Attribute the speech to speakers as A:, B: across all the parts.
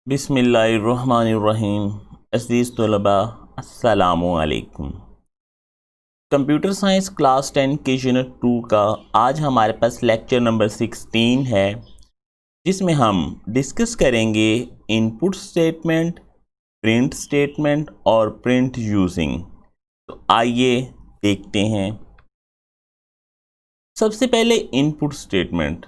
A: बिस्मिल्लाहिर्रहमानिर्रहीम। अज़ीज़ तलबा अस्सलामु अलैकुम। कंप्यूटर साइंस क्लास 10 के यूनिट 2 का आज हमारे पास लेक्चर नंबर 16 है, जिसमें हम डिस्कस करेंगे इनपुट स्टेटमेंट, प्रिंट स्टेटमेंट और प्रिंट यूजिंग। तो आइए देखते हैं। सबसे पहले input statement.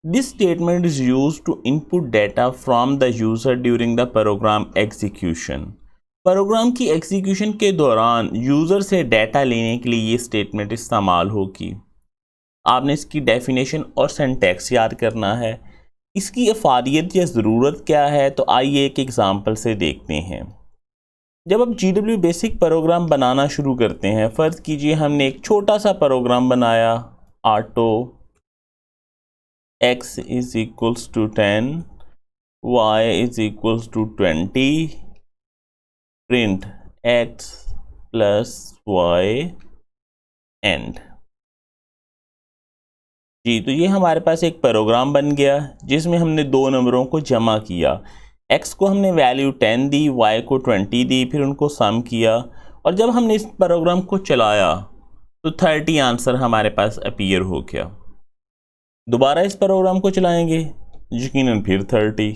A: This statement is used to input data from the user during the program execution. Program की एग्जीक्यूशन के दौरान यूज़र से डाटा लेने के लिए ये स्टेटमेंट इस्तेमाल होगी। आपने इसकी डेफिनेशन और सिंटैक्स याद करना है। इसकी अफादियत या ज़रूरत क्या है, तो आइए एक एग्ज़ाम्पल से देखते हैं। जब आप GW बेसिक प्रोग्राम बनाना शुरू करते हैं, फ़र्ज़ कीजिए हमने एक छोटा सा प्रोग्राम बनाया, auto x is equals to 10, y is equals to 20, print x plus y end। जी, तो ये हमारे पास एक प्रोग्राम बन गया जिसमें हमने दो नंबरों को जमा किया। x को हमने वैल्यू 10 दी, y को 20 दी, फिर उनको सम किया और जब हमने इस प्रोग्राम को चलाया तो 30 आंसर हमारे पास अपीयर हो गया। दोबारा इस प्रोग्राम को चलाएंगे, यकीनन फिर 30।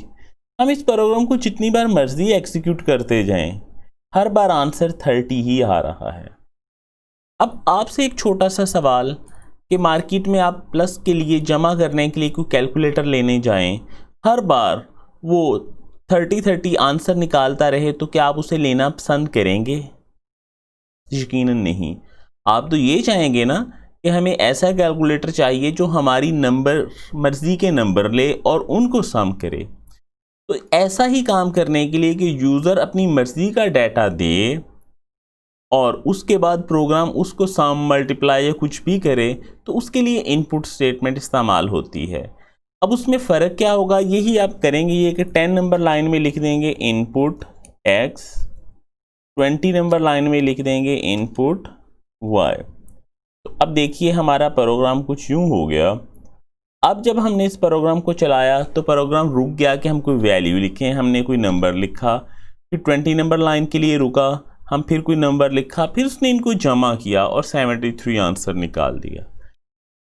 A: हम इस प्रोग्राम को जितनी बार मर्जी एग्जीक्यूट करते जाएं, हर बार आंसर 30 ही आ रहा है। अब आपसे एक छोटा सा सवाल कि मार्केट में आप प्लस के लिए जमा करने के लिए कोई कैलकुलेटर लेने जाएं, हर बार वो 30 आंसर निकालता रहे, तो क्या आप उसे लेना पसंद करेंगे? यकीनन नहीं। आप तो ये चाहेंगे ना कि हमें ऐसा कैलकुलेटर चाहिए जो हमारी मर्जी के नंबर ले और उनको सम करे। तो ऐसा ही काम करने के लिए कि यूज़र अपनी मर्जी का डाटा दे और उसके बाद प्रोग्राम उसको सम, मल्टीप्लाई या कुछ भी करे, तो उसके लिए इनपुट स्टेटमेंट इस्तेमाल होती है। अब उसमें फ़र्क क्या होगा, यही आप करेंगे ये कि 10 नंबर लाइन में लिख देंगे इनपुट x, 20 नंबर लाइन में लिख देंगे इनपुट y। तो अब देखिए हमारा प्रोग्राम कुछ यूं हो गया। अब जब हमने इस प्रोग्राम को चलाया तो प्रोग्राम रुक गया कि हम कोई वैल्यू लिखें। हमने कोई नंबर लिखा, फिर 20 नंबर लाइन के लिए रुका, हम फिर कोई नंबर लिखा, फिर उसने इनको जमा किया और 73 आंसर निकाल दिया।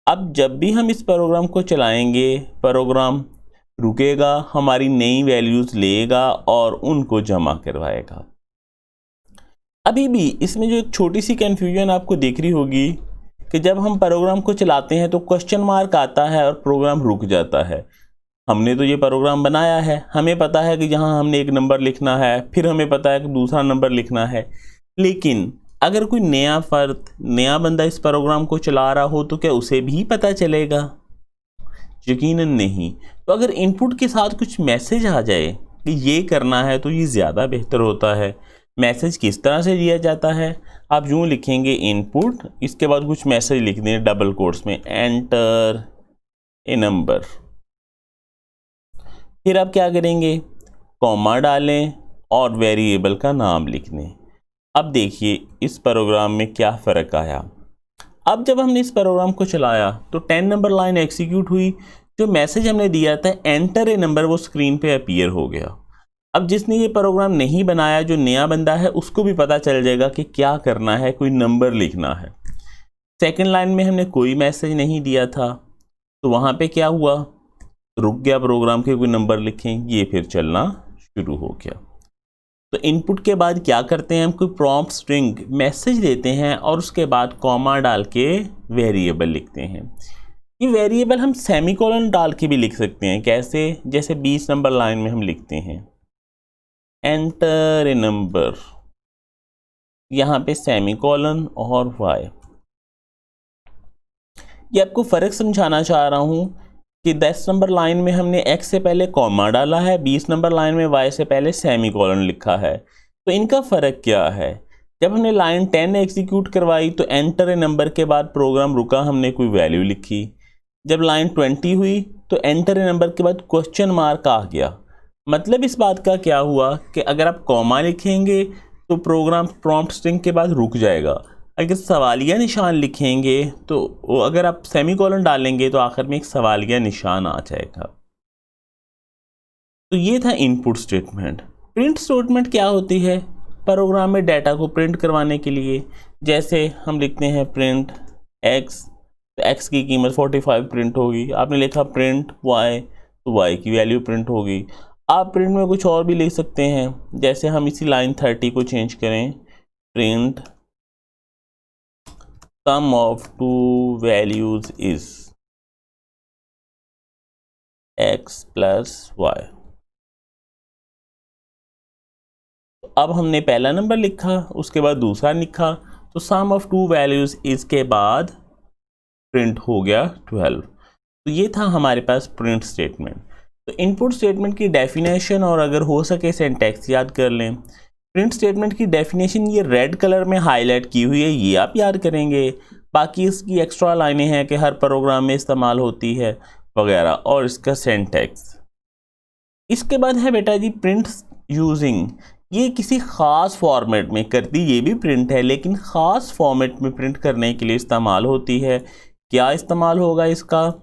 A: अब जब भी हम इस प्रोग्राम को चलाएंगे, प्रोग्राम रुकेगा, हमारी नई वैल्यूज़ लेगा और उनको जमा करवाएगा। अभी भी इसमें जो एक छोटी सी कन्फ्यूजन आपको दिख रही होगी कि जब हम प्रोग्राम को चलाते हैं तो क्वेश्चन मार्क आता है और प्रोग्राम रुक जाता है। हमने तो ये प्रोग्राम बनाया है, हमें पता है कि जहाँ हमने एक नंबर लिखना है, फिर हमें पता है कि दूसरा नंबर लिखना है, लेकिन अगर कोई नया फ़र्द, नया बंदा इस प्रोग्राम को चला रहा हो तो क्या उसे भी पता चलेगा? यकीनन नहीं। तो अगर इनपुट के साथ कुछ मैसेज आ जाए कि ये करना है तो ये ज़्यादा बेहतर होता है। मैसेज किस तरह से दिया जाता है, आप यूँ लिखेंगे इनपुट, इसके बाद कुछ मैसेज लिख दें डबल कोट्स में, एंटर ए नंबर। फिर आप क्या करेंगे, कॉमा डालें और वेरिएबल का नाम लिख दें। अब देखिए इस प्रोग्राम में क्या फ़र्क आया। अब जब हमने इस प्रोग्राम को चलाया तो 10 नंबर लाइन एग्जीक्यूट हुई। जो मैसेज हमने दिया था एंटर ए नंबर, वो स्क्रीन पे अपीयर हो गया। अब जिसने ये प्रोग्राम नहीं बनाया, जो नया बंदा है, उसको भी पता चल जाएगा कि क्या करना है, कोई नंबर लिखना है। सेकंड लाइन में हमने कोई मैसेज नहीं दिया था, तो वहाँ पे क्या हुआ, रुक गया प्रोग्राम के कोई नंबर लिखें, ये फिर चलना शुरू हो गया। तो इनपुट के बाद क्या करते हैं, हम कोई प्रॉम्प्ट स्ट्रिंग मैसेज देते हैं और उसके बाद कॉमा डाल के वेरिएबल लिखते हैं। ये वेरिएबल हम सेमीकोलन डाल के भी लिख सकते हैं। कैसे? जैसे 20 नंबर लाइन में हम लिखते हैं एंटर ए नंबर, यहाँ पे सेमीकोलन और y। ये आपको फ़र्क समझाना चाह रहा हूँ कि 10 नंबर लाइन में हमने x से पहले कॉमा डाला है, 20 नंबर लाइन में y से पहले सेमीकोलन लिखा है। तो इनका फ़र्क क्या है? जब हमने लाइन 10 एग्जीक्यूट करवाई तो एंटर ए नंबर के बाद प्रोग्राम रुका, हमने कोई वैल्यू लिखी। जब लाइन 20 हुई तो एंटर ए नंबर के बाद क्वेश्चन मार्क आ गया। मतलब इस बात का क्या हुआ कि अगर आप कॉमा लिखेंगे तो प्रोग्राम प्रॉम्प्ट स्ट्रिंग के बाद रुक जाएगा। अगर सवालिया निशान लिखेंगे तो अगर आप सेमीकोलन डालेंगे तो आखिर में एक सवालिया निशान आ जाएगा। तो ये था इनपुट स्टेटमेंट। प्रिंट स्टेटमेंट क्या होती है? प्रोग्राम में डाटा को प्रिंट करवाने के लिए। जैसे हम लिखते हैं प्रिंट x, तो x की कीमत 45 प्रिंट होगी। आपने लिखा प्रिंट y, तो y की वैल्यू प्रिंट होगी। आप प्रिंट में कुछ और भी लिख सकते हैं, जैसे हम इसी लाइन 30 को चेंज करें, print sum of two values is x plus y। अब हमने पहला नंबर लिखा, उसके बाद दूसरा लिखा, तो सम ऑफ टू वैल्यूज इसके बाद प्रिंट हो गया 12। तो ये था हमारे पास प्रिंट स्टेटमेंट। तो इनपुट स्टेटमेंट की डेफिनेशन और अगर हो सके सिंटैक्स याद कर लें। प्रिंट स्टेटमेंट की डेफिनेशन ये रेड कलर में हाईलाइट की हुई है, ये आप याद करेंगे। बाकी इसकी एक्स्ट्रा लाइनें हैं कि हर प्रोग्राम में इस्तेमाल होती है वगैरह, और इसका सिंटैक्स। इसके बाद है बेटा जी प्रिंट यूजिंग। ये किसी ख़ास फॉर्मेट में करती, ये भी प्रिंट है लेकिन ख़ास फॉर्मेट में प्रिंट करने के लिए इस्तेमाल होती है। क्या इस्तेमाल होगा इसका?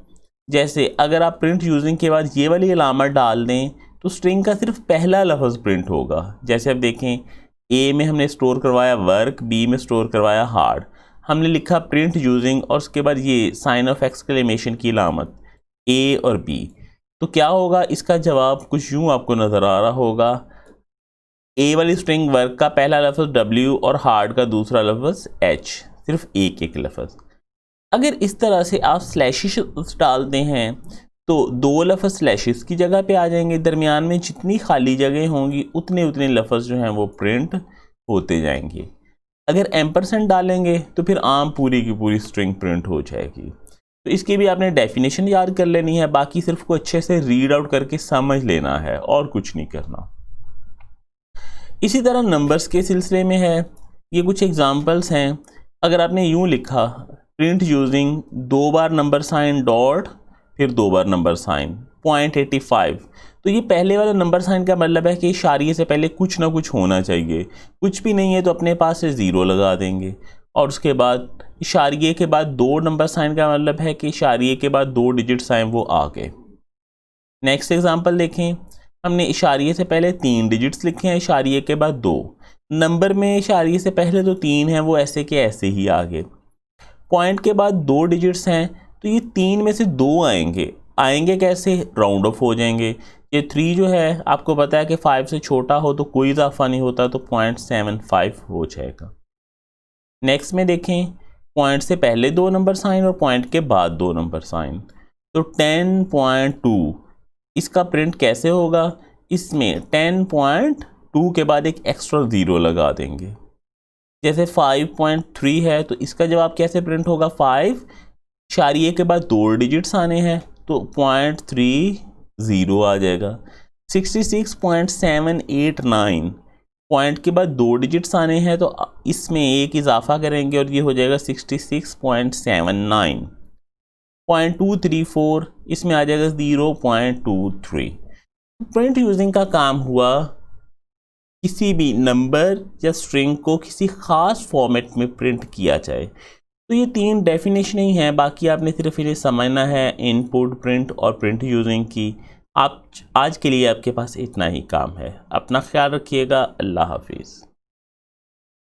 A: जैसे अगर आप प्रिंट यूजिंग के बाद ये वाली अलामत डाल दें तो स्ट्रिंग का सिर्फ पहला लफ्ज़ प्रिंट होगा। जैसे अब देखें, ए में हमने स्टोर करवाया वर्क, बी में स्टोर करवाया हार्ड। हमने लिखा प्रिंट यूजिंग और उसके बाद ये साइन ऑफ एक्सक्लेमेशन की अलामत, ए और बी। तो क्या होगा? इसका जवाब कुछ यूँ आपको नज़र आ रहा होगा, ए वाली स्ट्रिंग वर्क का पहला लफ्ज़ W और हार्ड का दूसरा लफ्ज़ H, सिर्फ एक लफ्ज़। अगर इस तरह से आप स्लैशिश डालते हैं तो दो लफ्ज़ स्लैशिस की जगह पे आ जाएंगे, दरमियान में जितनी खाली जगह होंगी उतने उतने लफ्ज़ जो हैं वो प्रिंट होते जाएंगे। अगर एम्परसेंट डालेंगे तो फिर आम पूरी की पूरी स्ट्रिंग प्रिंट हो जाएगी। तो इसकी भी आपने डेफिनेशन याद कर लेनी है, बाकी सिर्फ को अच्छे से रीड आउट करके समझ लेना है और कुछ नहीं करना। इसी तरह नंबर्स के सिलसिले में है, ये कुछ एग्जांपल्स हैं। अगर आपने यूँ लिखा प्रिंट यूजिंग 2 बार नंबर साइन डॉट फिर 2 बार नंबर साइन 0.85, तो ये पहले वाला नंबर साइन का मतलब है कि इशारिये से पहले कुछ ना कुछ होना चाहिए। कुछ भी नहीं है तो अपने पास से 0 लगा देंगे, और उसके बाद इशारिये के बाद 2 नंबर साइन का मतलब है कि इशारिये के बाद 2 डिजिट्स आए वो आ गए। नेक्स्ट एग्जांपल देखें, हमने इशारिये से पहले 3 डिजिट्स लिखे हैं, इशारिये के बाद 2। नंबर में इशारिये से पहले तो 3 हैं वो ऐसे के ऐसे ही आ गए। पॉइंट के बाद 2 डिजिट्स हैं तो ये 3 में से 2 आएंगे कैसे? राउंड ऑफ हो जाएंगे। ये 3 जो है आपको पता है कि 5 से छोटा हो तो कोई इजाफा नहीं होता, तो 0.75 हो जाएगा। नेक्स्ट में देखें, पॉइंट से पहले 2 नंबर साइन और पॉइंट के बाद 2 नंबर साइन, तो 10.2 इसका प्रिंट कैसे होगा? इसमें 10.2 के बाद एक एक्स्ट्रा 0 लगा देंगे। जैसे 5.3 है तो इसका जवाब कैसे प्रिंट होगा? 5 इशारिये के बाद 2 डिजिट्स आने हैं तो 0.30 आ जाएगा। 66.789 पॉइंट के बाद 2 डिजिट्स आने हैं तो इसमें एक इजाफा करेंगे और ये हो जाएगा 66.79। 0.234 इसमें आ जाएगा 0.23। प्रिंट यूजिंग का काम हुआ किसी भी नंबर या स्ट्रिंग को किसी ख़ास फॉर्मेट में प्रिंट किया जाए। तो ये 3 डेफिनेशन ही हैं, बाकी आपने सिर्फ इन्हें समझना है, इनपुट, प्रिंट और प्रिंट यूजिंग की। आप आज के लिए आपके पास इतना ही काम है। अपना ख्याल रखिएगा। अल्लाह हाफिज़।